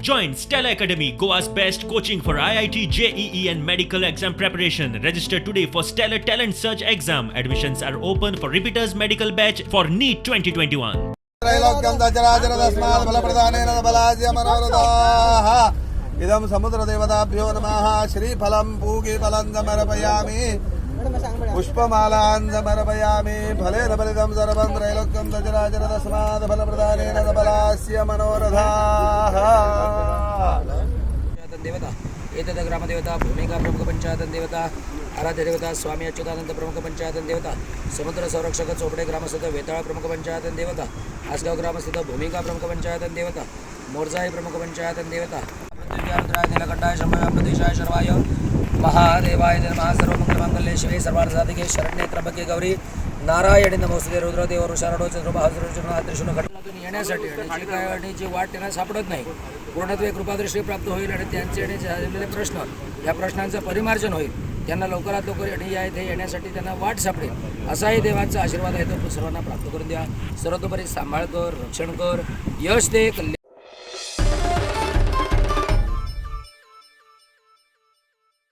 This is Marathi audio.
Join Stella Academy, Goa's best coaching for IIT, JEE and medical exam preparation. Register today for Stellar Talent Search exam. Admissions are open for repeaters medical batch for NEET 2021. त्रैलोक्यं दचराचर तस्मात् फलप्रदानेन बलाज्य मनोरथाः इदं समुद्रदेवताभ्यो नमः श्रीफलं पूगीफलं समर्पयामि पुष्पमालान् समर्पयामि फलेन फलितं सर्वं त्रैलोक्यं दचराचर तस्मात् फलप्रदानेन बलास्य मनोरथाः देवता एतद ग्रामदेवता भूमिका प्रमुख पंचायतन देवता आराध्य देवता स्वामी अच्युतानंद प्रमुख पंचायतन देवता समुद्र संरक्षक चोपडे ग्रामस्थित वेताळ प्रमुख पंचायतन देवता आसगाव ग्रामस्थित भूमिका प्रमुख पंचायतन देवता मोरजाई प्रमुख पंचायतन देवता पृथ्वीरुद्राय नीलकंठाय शंभवे प्रदेशाय शर्वाय महादेवाय नमः सर्वमंगलमांगल्ये शिवे सर्वार्थसाधिके शरण्ये त्र्यंबके गौरी नारायणी नमोस्तुते रुद्रदेव वृषारडो चंद्रभास्वरचंद्रात्रिशून घटनातून येण्यासाठी आणि जी वाट त्यांना सापडत नाही पूर्णत्वे कृपादृष्टी प्राप्त होईल आणि त्यांचे येण्याचे झालेले प्रश्न या प्रश्नांचं परिमार्जन होईल त्यांना लवकरात लवकर इथे येण्यासाठी त्यांना वाट सापडेल असाही देवाचा आशीर्वाद आहे तो सर्वांना प्राप्त करून द्या सर्वतोपरी सांभाळ कर रक्षण कर यश दे कल्याण